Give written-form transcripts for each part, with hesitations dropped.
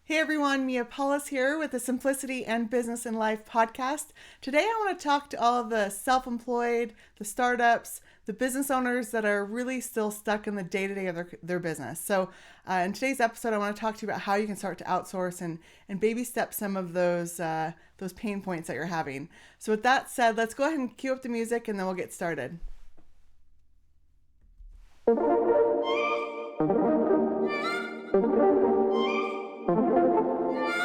Hey everyone, Mia Paulus here with the Simplicity and Business in Life podcast. Today I want to talk to all of the self-employed, the startups, the business owners that are really still stuck in the day-to-day of their business. So in today's episode, I want to talk to you about how you can start to outsource and baby step some of those pain points that you're having. So with that said, let's go ahead and cue up the music and then we'll get started.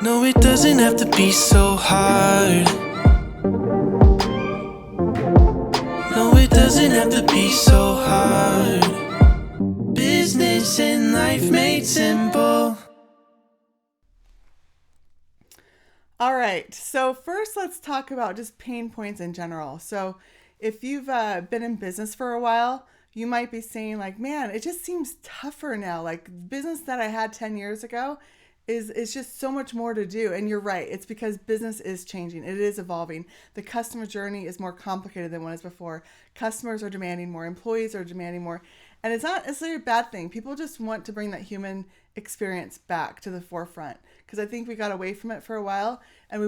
No, it doesn't have to be so hard. No, it doesn't have to be so hard. Business and life made simple. All right, so first let's talk about just pain points in general. So if you've been in business for a while, you might be saying like, man, it just seems tougher now. Like business that I had 10 years ago is just so much more to do. And you're right. It's because business is changing. It is evolving. The customer journey is more complicated than what was before. Customers are demanding more. Employees are demanding more. And it's not necessarily a bad thing. People just want to bring that human experience back to the forefront because I think we got away from it for a while, and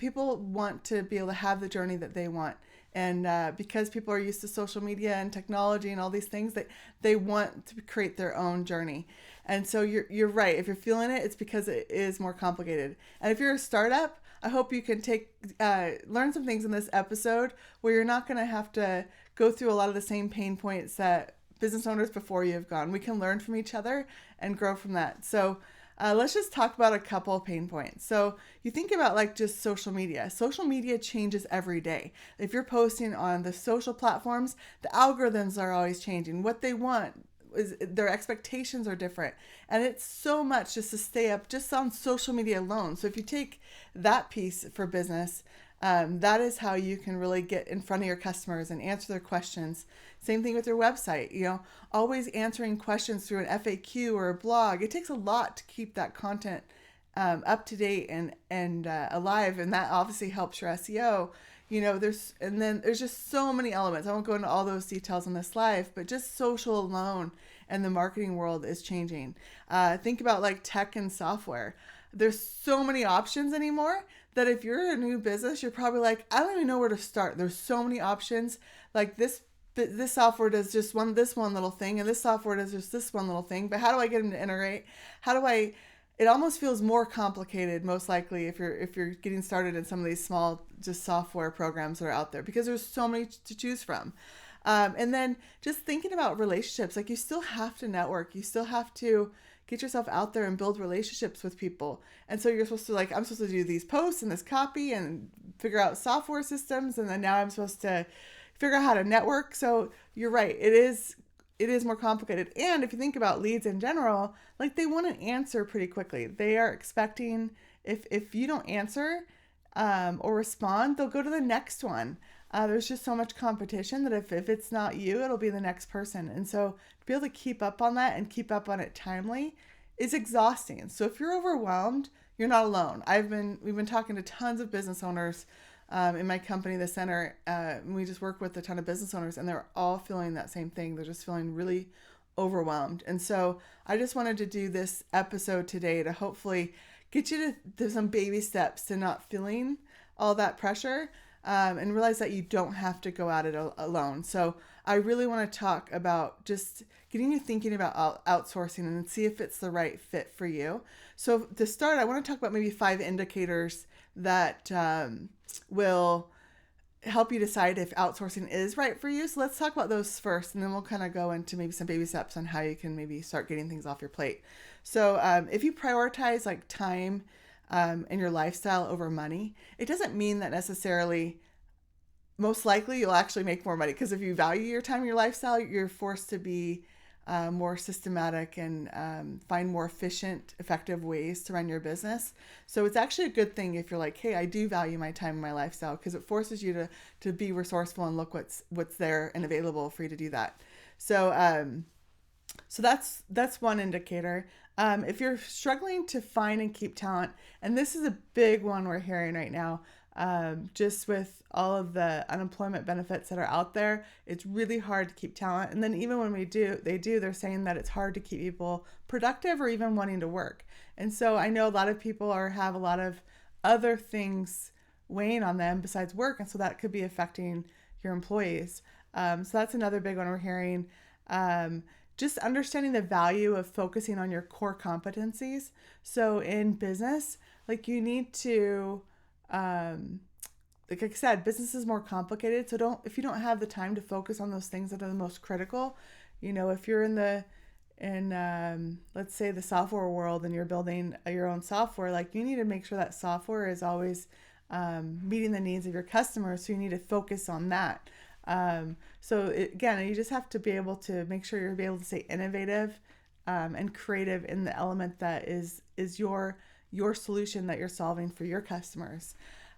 people want to be able to have the journey that they want. And because people are used to social media and technology and all these things, that they want to create their own journey. And so you're right. If you're feeling it, it's because it is more complicated. And if you're a startup, I hope you can learn some things in this episode where you're not going to have to go through a lot of the same pain points that business owners before you have gone. We can learn from each other and grow from that. So let's just talk about a couple of pain points. So you think about like just social media. Social media changes every day. If you're posting on the social platforms, the algorithms are always changing. What they want is their expectations are different. And it's so much just to stay up just on social media alone. So if you take that piece for business, that is how you can really get in front of your customers and answer their questions. Same thing with your website, always answering questions through an FAQ or a blog. It takes a lot to keep that content up to date and alive, and that obviously helps your SEO. There's just so many elements. I won't go into all those details in this live, but just social alone and the marketing world is changing. Think about like tech and software. There's so many options anymore that if you're a new business, you're probably like, I don't even know where to start. There's so many options. Like this software does just this one little thing, and this software does just this one little thing. But how do I get them to integrate? It almost feels more complicated, most likely, if you're getting started in some of these small just software programs that are out there, because there's so many to choose from. And then just thinking about relationships, like you still have to network. You still have to get yourself out there and build relationships with people. And so you're supposed to I'm supposed to do these posts and this copy and figure out software systems. And then now I'm supposed to figure out how to network. So you're right. It is more complicated. And if you think about leads in general, like they want an answer pretty quickly. They are expecting if you don't answer or respond, they'll go to the next one. There's just so much competition that if it's not you, it'll be the next person. And so to be able to keep up on that and keep up on it timely is exhausting. So if you're overwhelmed, you're not alone. We've been talking to tons of business owners in my company, the center. We just work with a ton of business owners, and they're all feeling that same thing. They're just feeling really overwhelmed. And so I just wanted to do this episode today to hopefully get you to some baby steps to not feeling all that pressure. And realize that you don't have to go at it alone. So I really want to talk about just getting you thinking about outsourcing and see if it's the right fit for you. So to start, I want to talk about maybe 5 indicators that will help you decide if outsourcing is right for you. So let's talk about those first, and then we'll kind of go into maybe some baby steps on how you can maybe start getting things off your plate. So if you prioritize like time and your lifestyle over money, it doesn't mean that necessarily most likely you'll actually make more money, because if you value your time and your lifestyle, you're forced to be more systematic and find more efficient, effective ways to run your business. So it's actually a good thing if you're like, hey, I do value my time and my lifestyle, because it forces you to be resourceful and look what's there and available for you to do that. So that's one indicator. If you're struggling to find and keep talent, and this is a big one we're hearing right now, Just with all of the unemployment benefits that are out there, it's really hard to keep talent. And then even when they're saying that it's hard to keep people productive or even wanting to work. And so I know a lot of people have a lot of other things weighing on them besides work. And so that could be affecting your employees. So that's another big one we're hearing. Just understanding the value of focusing on your core competencies. So in business, like you need to, like I said, business is more complicated. So if you don't have the time to focus on those things that are the most critical, if you're let's say the software world and you're building your own software, like you need to make sure that software is always meeting the needs of your customers. So you need to focus on that. Again, you just have to be able to make sure you're able to stay innovative and creative in the element that is your solution that you're solving for your customers.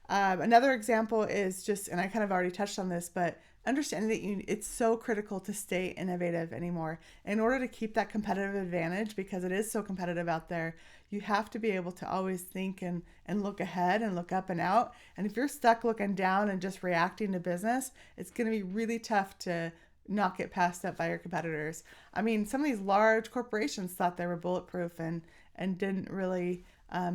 Another example is just, and I kind of already touched on this, but understanding that it's so critical to stay innovative anymore. In order to keep that competitive advantage, because it is so competitive out there, you have to be able to always think and look ahead and look up and out. And if you're stuck looking down and just reacting to business, it's going to be really tough to not get passed up by your competitors. I mean, some of these large corporations thought they were bulletproof and didn't really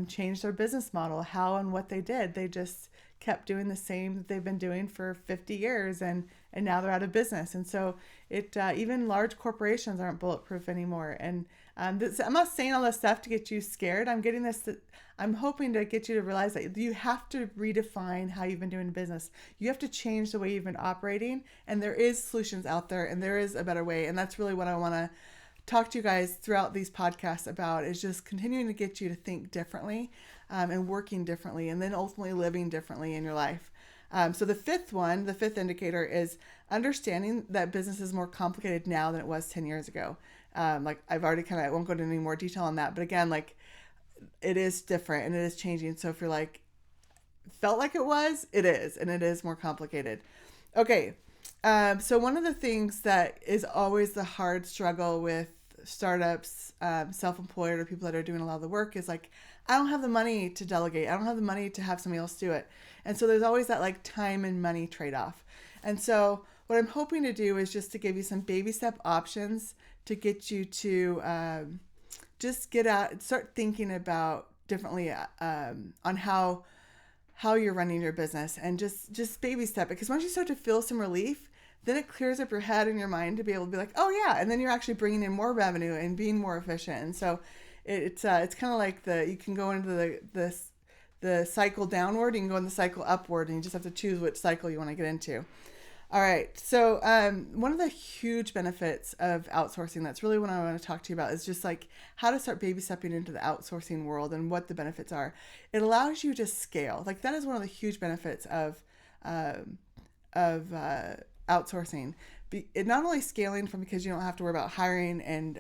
change their business model, how and what they did. They just kept doing the same that they've been doing for 50 years and now they're out of business. And so even large corporations aren't bulletproof anymore. And I'm not saying all this stuff to get you scared. I'm hoping to get you to realize that you have to redefine how you've been doing business. You have to change the way you've been operating, and there is solutions out there and there is a better way. And that's really what I want to talk to you guys throughout these podcasts about, is just continuing to get you to think differently and working differently, and then ultimately living differently in your life. So the fifth indicator is understanding that business is more complicated now than it was 10 years ago. Like I've already I won't go into any more detail on that, but again, like it is different and it is changing. So if you're like, felt like it was, it is, and it is more complicated. Okay. So one of the things that is always the hard struggle with startups, self-employed, or people that are doing a lot of the work is like, I don't have the money to delegate. I don't have the money to have somebody else do it. And so there's always that like time and money trade-off. And so what I'm hoping to do is just to give you some baby step options to get you to just get out, start thinking about differently on how you're running your business, and just baby step it. Because once you start to feel some relief, then it clears up your head and your mind to be able to be like, oh yeah, and then you're actually bringing in more revenue and being more efficient. And so it's kind of like you can go into the cycle downward, you can go in the cycle upward, and you just have to choose which cycle you want to get into. All right, so one of the huge benefits of outsourcing, that's really what I want to talk to you about, is just like how to start baby stepping into the outsourcing world and what the benefits are. It allows you to scale. Like that is one of the huge benefits of outsourcing. It not only scaling because you don't have to worry about hiring and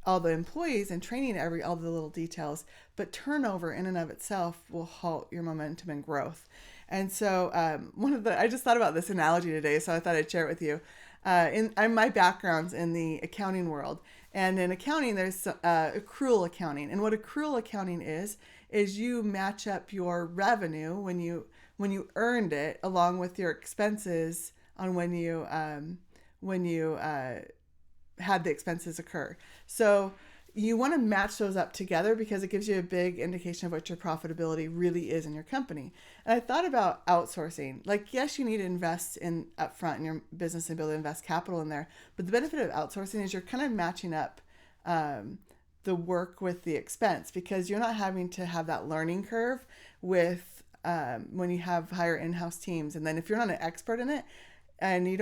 all the employees and training all the little details, but turnover in and of itself will halt your momentum and growth. And so I just thought about this analogy today, so I thought I'd share it with you. My background's in the accounting world, and in accounting there's accrual accounting. And what accrual accounting is you match up your revenue when you earned it along with your expenses on when you had the expenses occur. So you want to match those up together because it gives you a big indication of what your profitability really is in your company. And I thought about outsourcing. Like, yes, you need to invest in upfront in your business and be able to invest capital in there. But the benefit of outsourcing is you're kind of matching up the work with the expense, because you're not having to have that learning curve with when you hire in-house teams. And then if you're not an expert in it, and you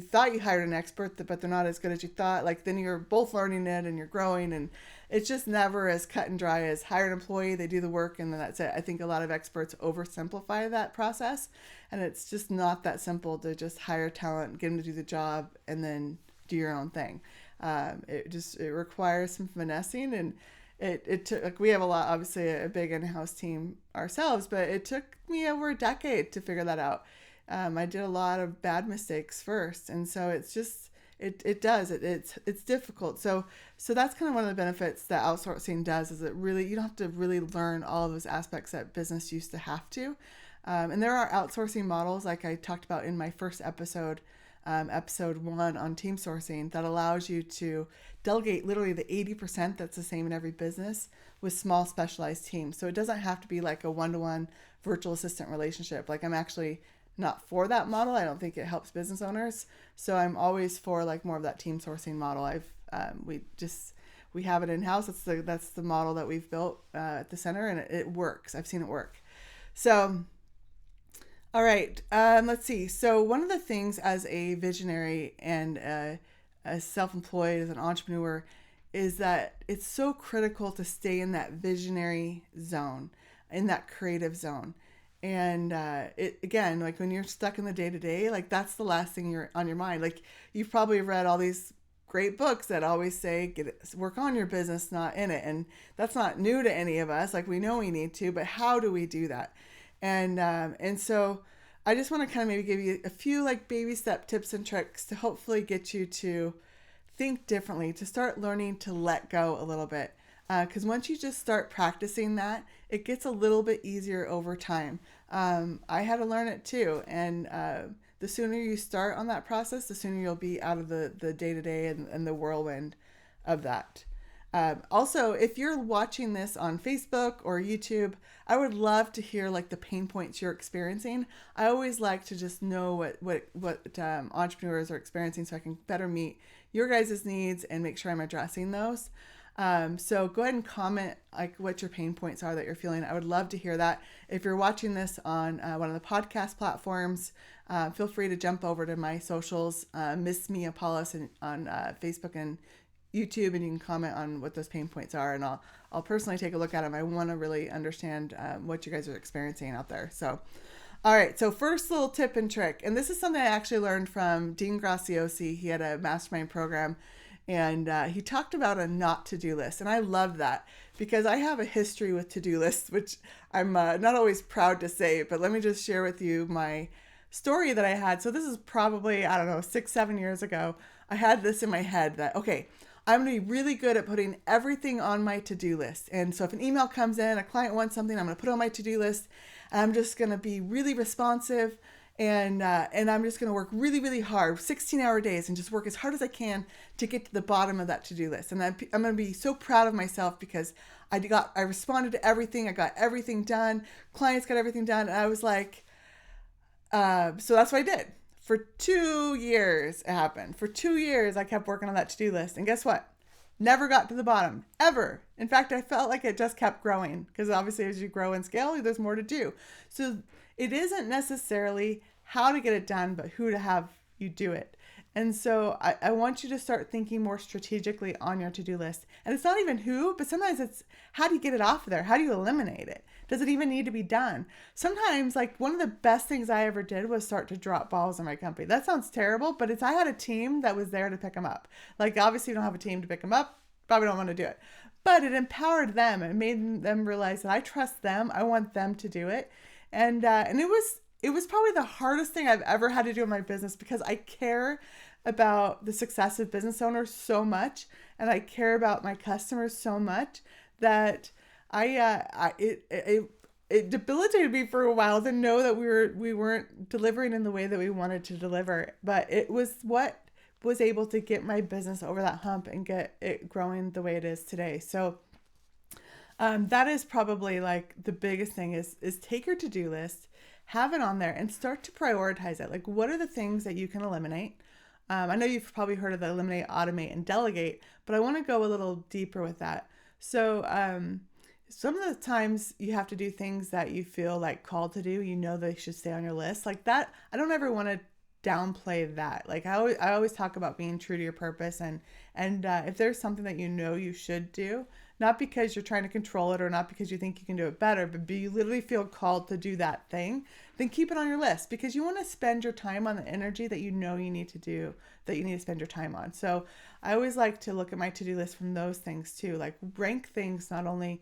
thought you hired an expert, but they're not as good as you thought, like then you're both learning it and you're growing, and it's just never as cut and dry as hire an employee, they do the work, and then that's it. I think a lot of experts oversimplify that process, and it's just not that simple to just hire talent, get them to do the job, and then do your own thing. It requires some finessing, and it took, like, we have obviously a big in-house team ourselves, but it took me over a decade to figure that out. I did a lot of bad mistakes first. And so it's just, it does. It's difficult. So that's kind of one of the benefits that outsourcing does, is it really, you don't have to really learn all of those aspects that business used to have to. And there are outsourcing models, like I talked about in my first episode, episode 1 on team sourcing, that allows you to delegate literally the 80% that's the same in every business with small specialized teams. So it doesn't have to be like a one-to-one virtual assistant relationship. Like, I'm actually not for that model. I don't think it helps business owners. So I'm always for like more of that team sourcing model. We have it in house. That's the model that we've built at the center, and it works. I've seen it work. So, all right, let's see. So one of the things as a visionary and as self-employed, as an entrepreneur, is that it's so critical to stay in that visionary zone, in that creative zone. And it, again, like when you're stuck in the day-to-day, like that's the last thing you're on your mind. Like, you've probably read all these great books that always say work on your business, not in it. And that's not new to any of us. Like, we know we need to, but how do we do that? And so I just want to kind of maybe give you a few like baby step tips and tricks to hopefully get you to think differently, to start learning to let go a little bit. Because once you just start practicing that, it gets a little bit easier over time. I had to learn it too. And the sooner you start on that process, the sooner you'll be out of the day-to-day and the whirlwind of that. Also, if you're watching this on Facebook or YouTube, I would love to hear like the pain points you're experiencing. I always like to just know what entrepreneurs are experiencing, so I can better meet your guys' needs and make sure I'm addressing those. So go ahead and comment like what your pain points are that you're feeling. I would love to hear that. If you're watching this on one of the podcast platforms, feel free to jump over to my socials, Miss Mia Paulus on Facebook and YouTube, and you can comment on what those pain points are, and I'll personally take a look at them. I want to really understand what you guys are experiencing out there. So, all right. So first little tip and trick, and this is something I actually learned from Dean Graciosi. He had a mastermind program, and he talked about a not to-do list. And I love that because I have a history with to-do lists, which I'm not always proud to say, but let me just share with you my story that I had. So this is probably, I don't know, 6-7 years ago. I had this in my head that, okay, I'm going to be really good at putting everything on my to-do list. And so if an email comes in, a client wants something, I'm going to put it on my to-do list. And I'm just going to be really responsive. And I'm just going to work really, really hard, 16-hour days, and just work as hard as I can to get to the bottom of that to-do list. And I'm going to be so proud of myself because I responded to everything. I got everything done. Clients got everything done. And I was like, so that's what I did. For 2 years, it happened. For 2 years, I kept working on that to-do list. And guess what? Never got to the bottom, ever. In fact, I felt like it just kept growing because obviously as you grow and scale, there's more to do. So it isn't necessarily how to get it done, but who to have you do it. And so I want you to start thinking more strategically on your to-do list. And it's not even who, but sometimes it's how do you get it off of there? How do you eliminate it? Does it even need to be done? Sometimes, like, one of the best things I ever did was start to drop balls in my company. That sounds terrible, but I had a team that was there to pick them up. Like, obviously you don't have a team to pick them up, probably don't want to do it. But it empowered them. It made them realize that I trust them. I want them to do it. And it was probably the hardest thing I've ever had to do in my business because I care about the success of business owners so much, and I care about my customers so much that it debilitated me for a while to know that we weren't delivering in the way that we wanted to deliver. But it was what was able to get my business over that hump and get it growing the way it is today. So that is probably like the biggest thing is take your to-do list, have it on there, and start to prioritize it. Like, what are the things that you can eliminate? I know you've probably heard of the eliminate, automate, and delegate, but I want to go a little deeper with that. So some of the times you have to do things that you feel like called to do, you know they should stay on your list. Like that, I don't ever want to downplay that. Like I always talk about being true to your purpose, and if there's something that you know you should do, not because you're trying to control it or not because you think you can do it better, but you literally feel called to do that thing, then keep it on your list because you want to spend your time on the energy that you know you need to do, that you need to spend your time on. So I always like to look at my to-do list from those things too, like rank things not only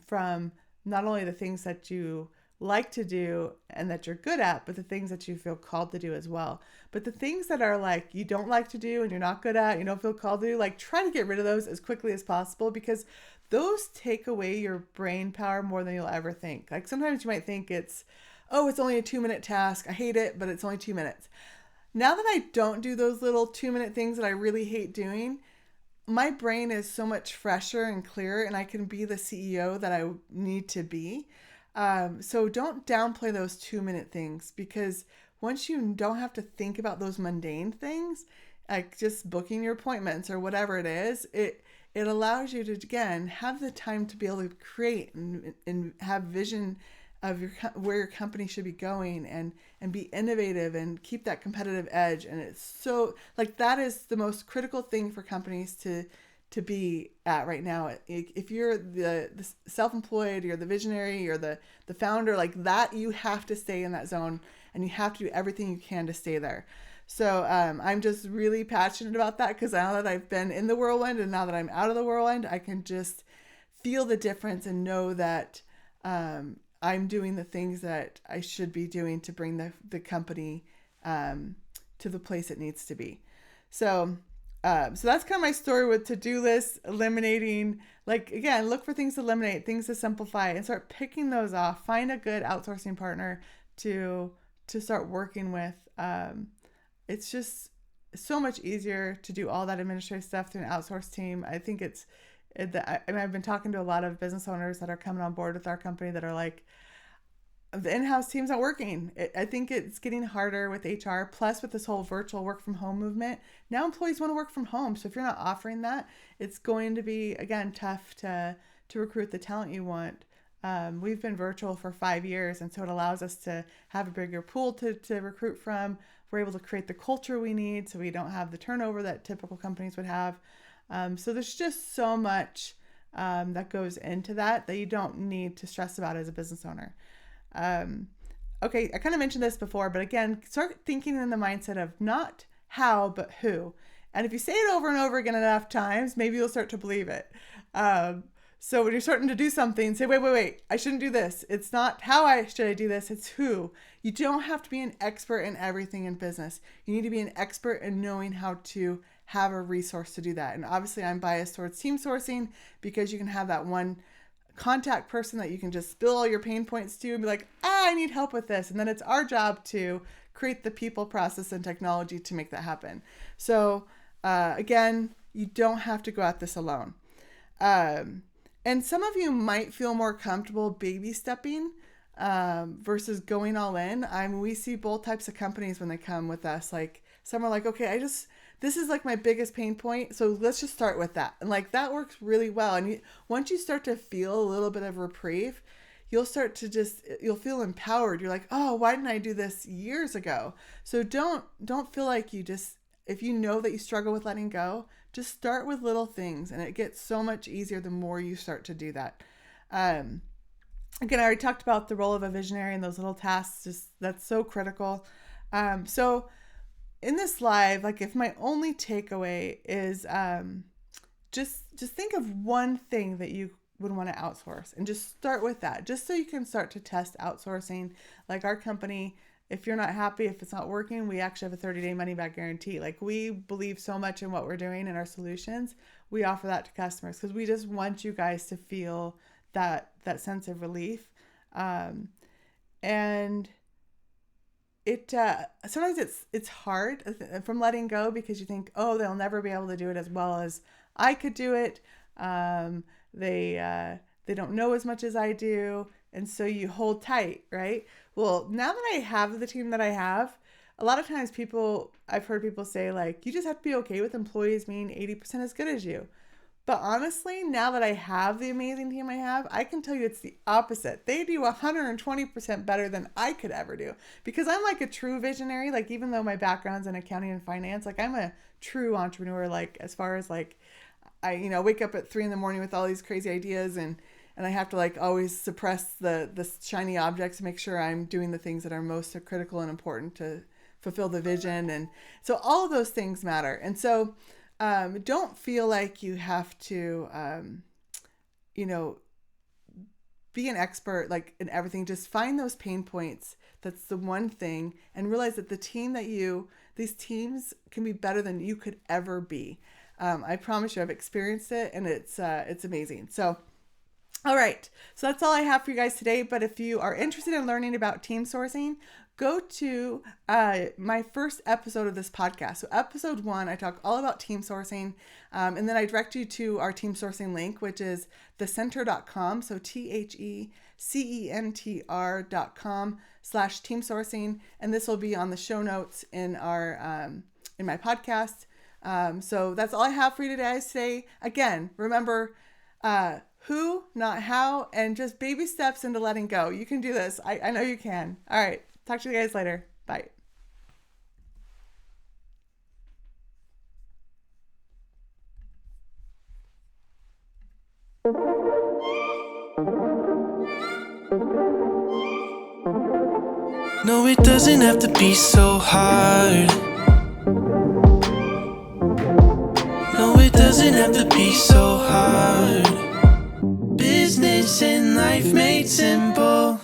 from not only the things that you like to do and that you're good at, but the things that you feel called to do as well. But the things that are like you don't like to do and you're not good at, you don't feel called to do, like try to get rid of those as quickly as possible, because those take away your brain power more than you'll ever think. Like sometimes you might think it's, oh, it's only a 2-minute task. I hate it, but it's only 2 minutes. Now that I don't do those little 2-minute things that I really hate doing, my brain is so much fresher and clearer, and I can be the CEO that I need to be. So don't downplay those 2-minute things, because once you don't have to think about those mundane things, like just booking your appointments or whatever it is, it allows you to, again, have the time to be able to create and have vision of where your company should be going, and be innovative and keep that competitive edge. And it's so like that is the most critical thing for companies to be at right now. If you're the self-employed, you're the visionary, you're the founder, like that, you have to stay in that zone and you have to do everything you can to stay there. So I'm just really passionate about that, because now that I've been in the whirlwind and now that I'm out of the whirlwind, I can just feel the difference and know that I'm doing the things that I should be doing to bring the company to the place it needs to be. So that's kind of my story with to-do lists, eliminating, like, again, look for things to eliminate, things to simplify, and start picking those off. Find a good outsourcing partner to start working with. It's just so much easier to do all that administrative stuff through an outsourced team. I think I've been talking to a lot of business owners that are coming on board with our company that are like, the in-house team's not working. I think it's getting harder with HR, plus with this whole virtual work from home movement. Now employees want to work from home. So if you're not offering that, it's going to be, again, tough to recruit the talent you want. We've been virtual for 5 years, and so it allows us to have a bigger pool to recruit from. We're able to create the culture we need, so we don't have the turnover that typical companies would have. So there's just so much that goes into that you don't need to stress about as a business owner. Okay, I kind of mentioned this before, but again, start thinking in the mindset of not how, but who. And if you say it over and over again enough times, maybe you'll start to believe it. So when you're starting to do something, say, wait, I shouldn't do this. It's not how should I do this, it's who. You don't have to be an expert in everything in business. You need to be an expert in knowing how to have a resource to do that. And obviously I'm biased towards team sourcing, because you can have that one contact person that you can just spill all your pain points to and be like, I need help with this. And then it's our job to create the people, process, and technology to make that happen. So again, you don't have to go at this alone. And some of you might feel more comfortable baby stepping versus going all in. We see both types of companies when they come with us. Like some are like, okay, this is like my biggest pain point, so let's just start with that. And like that works really well. And once you start to feel a little bit of reprieve, you'll feel empowered. You're like, oh, why didn't I do this years ago? So don't feel like if you know that you struggle with letting go, just start with little things, and it gets so much easier the more you start to do that. Again, I already talked about the role of a visionary and those little tasks. That's so critical. So in this live, like if my only takeaway is just think of one thing that you would want to outsource, and just start with that, just so you can start to test outsourcing. Like our company, if you're not happy, if it's not working, we actually have a 30-day money-back guarantee. Like we believe so much in what we're doing and our solutions. We offer that to customers because we just want you guys to feel that sense of relief. And it sometimes it's hard from letting go, because you think, oh, they'll never be able to do it as well as I could do it. They don't know as much as I do. And so you hold tight, right? Well, now that I have the team that I have, a lot of times I've heard people say like, you just have to be okay with employees being 80% as good as you. But honestly, now that I have the amazing team I have, I can tell you it's the opposite. They do 120% better than I could ever do, because I'm like a true visionary. Like even though my background's in accounting and finance, like I'm a true entrepreneur. Like as far as like, I wake up at 3 a.m. with all these crazy ideas, and I have to like always suppress the shiny objects to make sure I'm doing the things that are most critical and important to fulfill the vision. And so all of those things matter. And so don't feel like you have to, be an expert like in everything. Just find those pain points. That's the one thing, and realize that these teams can be better than you could ever be. I promise you, I've experienced it, and it's amazing. So, all right. So that's all I have for you guys today. But if you are interested in learning about team sourcing, go to my first episode of this podcast. So episode 1, I talk all about team sourcing. And then I direct you to our team sourcing link, which is thecenter.com. So THECENTR.com/team sourcing. And this will be on the show notes in my podcast. So that's all I have for you today. Again, remember, who, not how, and just baby steps into letting go. You can do this. I know you can. All right. Talk to you guys later. Bye. No, it doesn't have to be so hard. No, it doesn't have to be so hard. Business and life made simple.